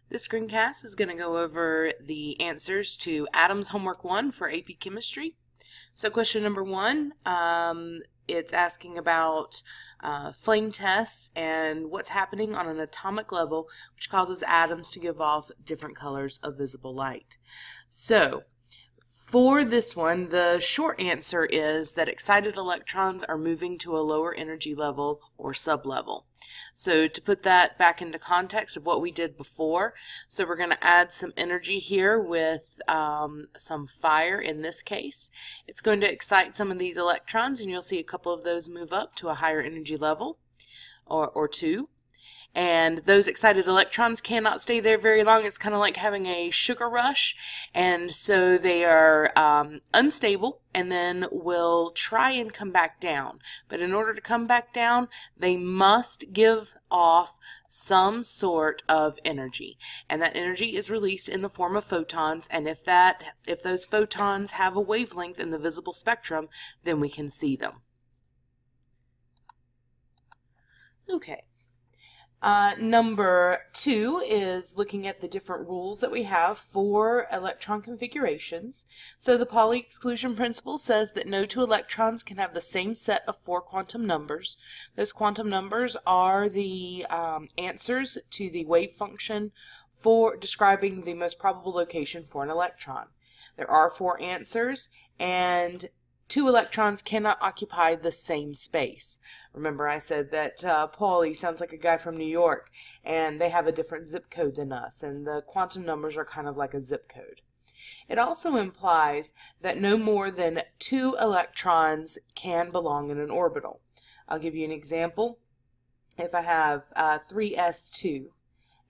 This screencast is going to go over the answers to Adams Homework 1 for AP Chemistry. So question number 1, it's asking about flame tests and what's happening on an atomic level which causes atoms to give off different colors of visible light. So for this one, the short answer is that excited electrons are moving to a lower energy level or sublevel. So to put that back into context of what we did before, so we're going to add some energy here with some fire in this case. It's going to excite some of these electrons, and you'll see a couple of those move up to a higher energy level or two. And those excited electrons cannot stay there very long. It's kind of like having a sugar rush, and so they are unstable and then will try and come back down. But in order to come back down, they must give off some sort of energy, and that energy is released in the form of photons, and if those photons have a wavelength in the visible spectrum, then we can see them. Okay. Number 2 is looking at the different rules that we have for electron configurations. So the Pauli exclusion principle says that no two electrons can have the same set of 4 quantum numbers. Those quantum numbers are the answers to the wave function for describing the most probable location for an electron. There are 4 answers, and 2 electrons cannot occupy the same space. Remember, I said that Pauli sounds like a guy from New York, and they have a different zip code than us, and the quantum numbers are kind of like a zip code. It also implies that no more than 2 electrons can belong in an orbital. I'll give you an example. If I have 3s2,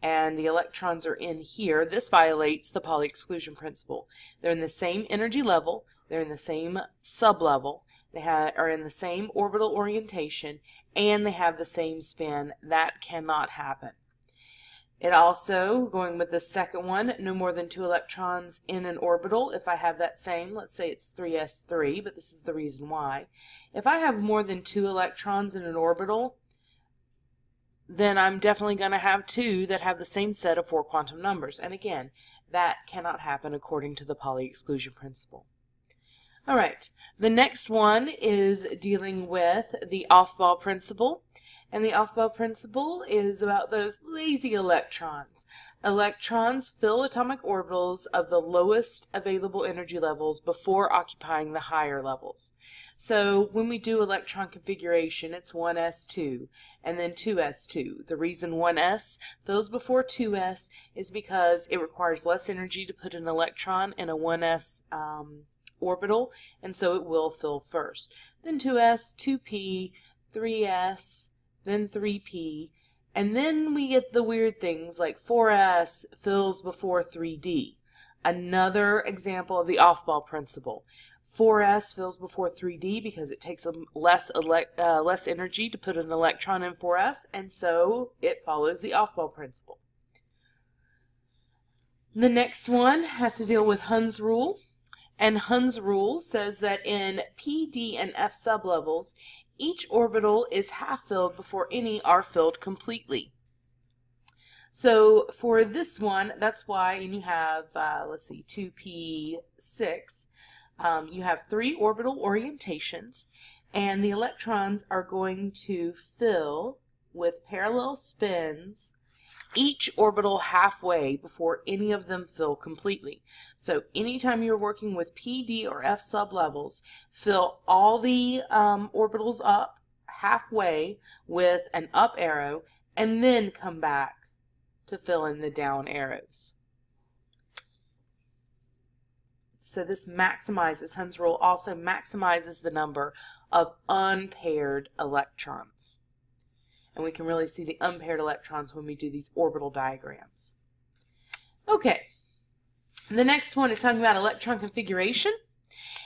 and the electrons are in here, this violates the Pauli exclusion principle. They're in the same energy level, they're in the same sublevel, they are in the same orbital orientation, and they have the same spin. That cannot happen. It also, going with the second one, no more than 2 electrons in an orbital. If I have that same, let's say it's 3s3, but this is the reason why. If I have more than 2 electrons in an orbital, then I'm definitely going to have 2 that have the same set of 4 quantum numbers. And again, that cannot happen according to the Pauli exclusion principle. All right, the next one is dealing with the Aufbau principle. And the Aufbau principle is about those lazy electrons. Electrons fill atomic orbitals of the lowest available energy levels before occupying the higher levels. So when we do electron configuration, it's 1s2 and then 2s2. The reason 1s fills before 2s is because it requires less energy to put an electron in a 1s orbital, and so it will fill first. Then 2s, 2p, 3s, then 3p, and then we get the weird things like 4s fills before 3d. Another example of the Aufbau principle. 4s fills before 3d because it takes less energy to put an electron in 4s, and so it follows the Aufbau principle. The next one has to deal with Hund's rule. And Hund's rule says that in p, d, and f sublevels, each orbital is half filled before any are filled completely. So for this one, that's why you have, let's see, 2p6, you have 3 orbital orientations, and the electrons are going to fill with parallel spins each orbital halfway before any of them fill completely. So anytime you're working with p, d, or f sublevels, fill all the orbitals up halfway with an up arrow, and then come back to fill in the down arrows. So this maximizes, Hund's rule also maximizes the number of unpaired electrons. And we can really see the unpaired electrons when we do these orbital diagrams. Okay, the next one is talking about electron configuration.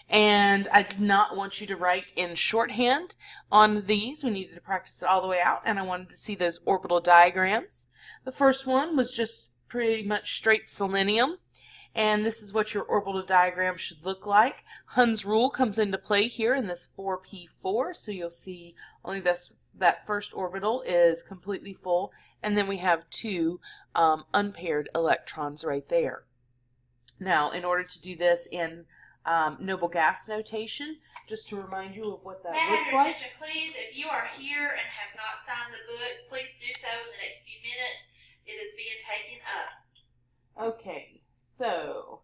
And I did not want you to write in shorthand on these. We needed to practice it all the way out, and I wanted to see those orbital diagrams. The first one was just pretty much straight selenium. And this is what your orbital diagram should look like. Hund's rule comes into play here in this 4p4, so you'll see only this that first orbital is completely full, and then we have two unpaired electrons right there. Now, in order to do this in noble gas notation, just to remind you of what that looks like. Attention, please. If you are here and have not signed the book, please do so in the next few minutes. It is being taken up. Okay, so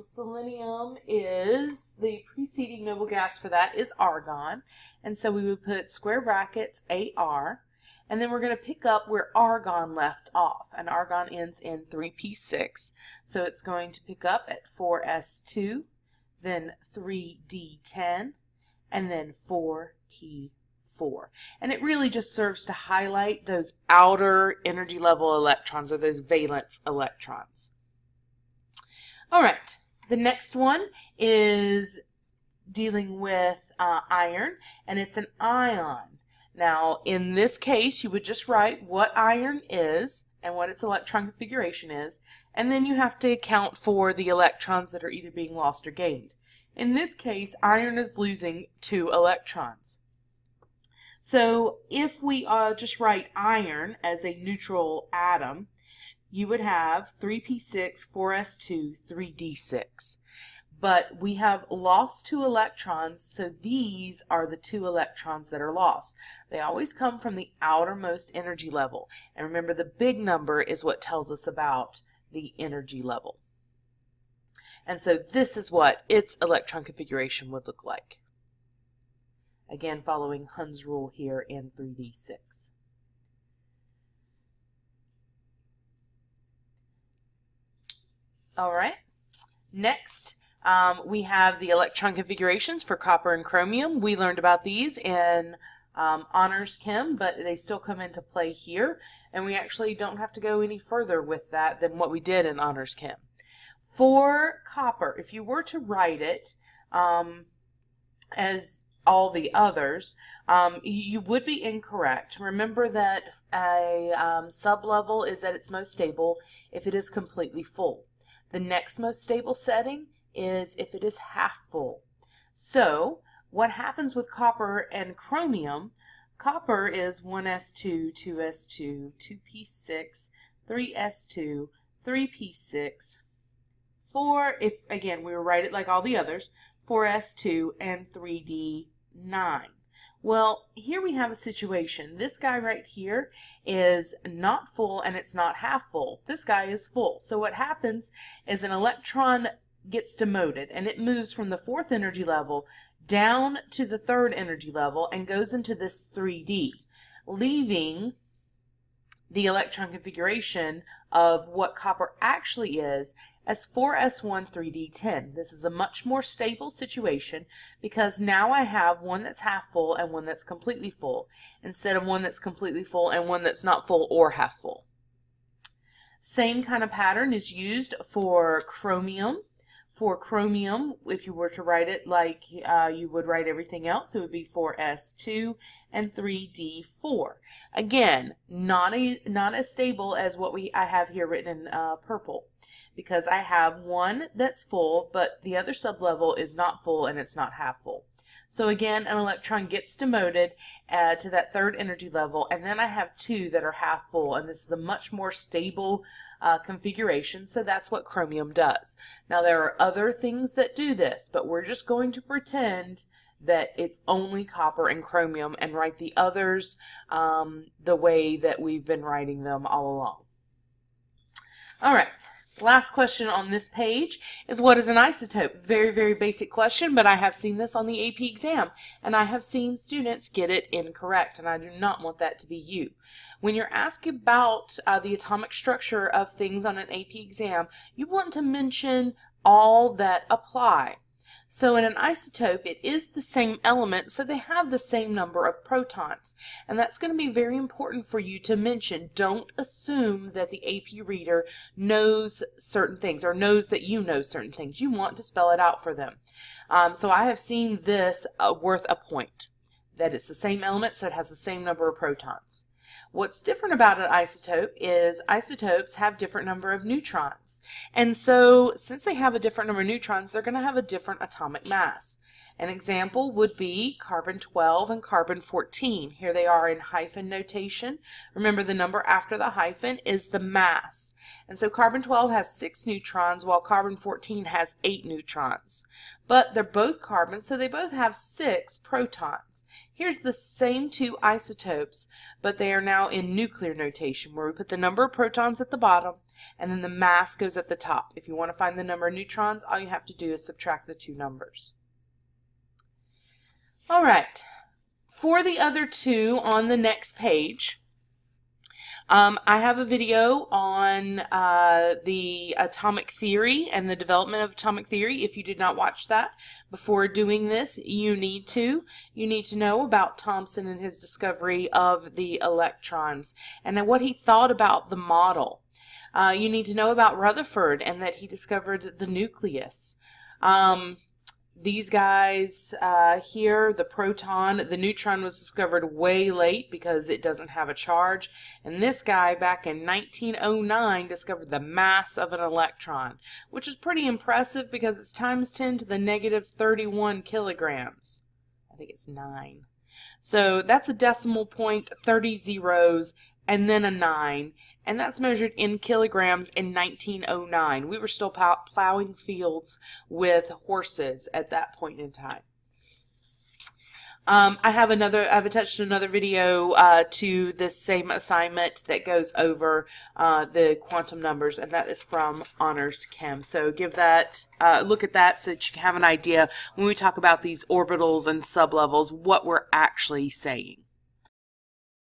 selenium is, the preceding noble gas for that is argon, and so we would put square brackets Ar, and then we're going to pick up where argon left off, and argon ends in 3p6, so it's going to pick up at 4s2, then 3d10, and then 4p4. And it really just serves to highlight those outer energy level electrons, or those valence electrons. All right, the next one is dealing with iron, and it's an ion. Now, in this case, you would just write what iron is and what its electron configuration is, and then you have to account for the electrons that are either being lost or gained. In this case, iron is losing 2 electrons. So if we just write iron as a neutral atom, you would have 3p6, 4s2, 3d6. But we have lost 2 electrons, so these are the 2 electrons that are lost. They always come from the outermost energy level. And remember, the big number is what tells us about the energy level. And so this is what its electron configuration would look like. Again, following Hund's rule here in 3d6. All right, next we have the electron configurations for copper and chromium. We learned about these in Honors Chem, but they still come into play here, and we actually don't have to go any further with that than what we did in Honors Chem. For copper, if you were to write it as all the others, you would be incorrect. Remember that a sublevel is at its most stable if it is completely full. The next most stable setting is if it is half full. So what happens with copper and chromium? Copper is 1s2, 2s2, 2p6, 3s2, 3p6, 4, if again we write it like all the others, 4s2, and 3d9. Well, here we have a situation. This guy right here is not full and it's not half full. This guy is full. So what happens is an electron gets demoted and it moves from the 4th energy level down to the 3rd energy level and goes into this 3D, leaving the electron configuration of what copper actually is as 4s1 3d10. This is a much more stable situation because now I have one that's half full and one that's completely full, instead of one that's completely full and one that's not full or half full. Same kind of pattern is used for chromium. For chromium, if you were to write it like you would write everything else, it would be 4s2 and 3d4. Again, not as stable as what I have here written in purple, because I have one that's full, but the other sublevel is not full and it's not half full. So again, an electron gets demoted to that 3rd energy level, and then I have 2 that are half full, and this is a much more stable configuration, so that's what chromium does. Now there are other things that do this, but we're just going to pretend that it's only copper and chromium and write the others the way that we've been writing them all along. All right. Last question on this page is, what is an isotope? Very, very basic question, but I have seen this on the AP exam, and I have seen students get it incorrect, and I do not want that to be you. When you're asked about the atomic structure of things on an AP exam, you want to mention all that apply. So in an isotope, it is the same element, so they have the same number of protons. And that's going to be very important for you to mention. Don't assume that the AP reader knows certain things or knows that you know certain things. You want to spell it out for them. So I have seen this worth a point, that it's the same element, so it has the same number of protons. What's different about an isotope is isotopes have different number of neutrons. And so since they have a different number of neutrons, they're going to have a different atomic mass. An example would be carbon-12 and carbon-14. Here they are in hyphen notation. Remember, the number after the hyphen is the mass. And so carbon-12 has 6 neutrons while carbon-14 has 8 neutrons. But they're both carbons, so they both have 6 protons. Here's the same two isotopes, but they are now in nuclear notation, where we put the number of protons at the bottom and then the mass goes at the top. If you want to find the number of neutrons, all you have to do is subtract the two numbers. All right, for the other two on the next page, I have a video on the atomic theory and the development of atomic theory. If you did not watch that before doing this, you need to. You need to know about Thomson and his discovery of the electrons and what he thought about the model. You need to know about Rutherford and that he discovered the nucleus. These guys here, the proton, the neutron was discovered way late because it doesn't have a charge. And this guy back in 1909 discovered the mass of an electron, which is pretty impressive because it's times 10 to the negative 31 kilograms. I think it's 9. So that's a decimal point, 30 zeros, and then a 9. And that's measured in kilograms in 1909. We were still plowing fields with horses at that point in time. I've attached another video to this same assignment that goes over the quantum numbers, and that is from Honors Chem. So give that look at that so that you can have an idea when we talk about these orbitals and sublevels what we're actually saying.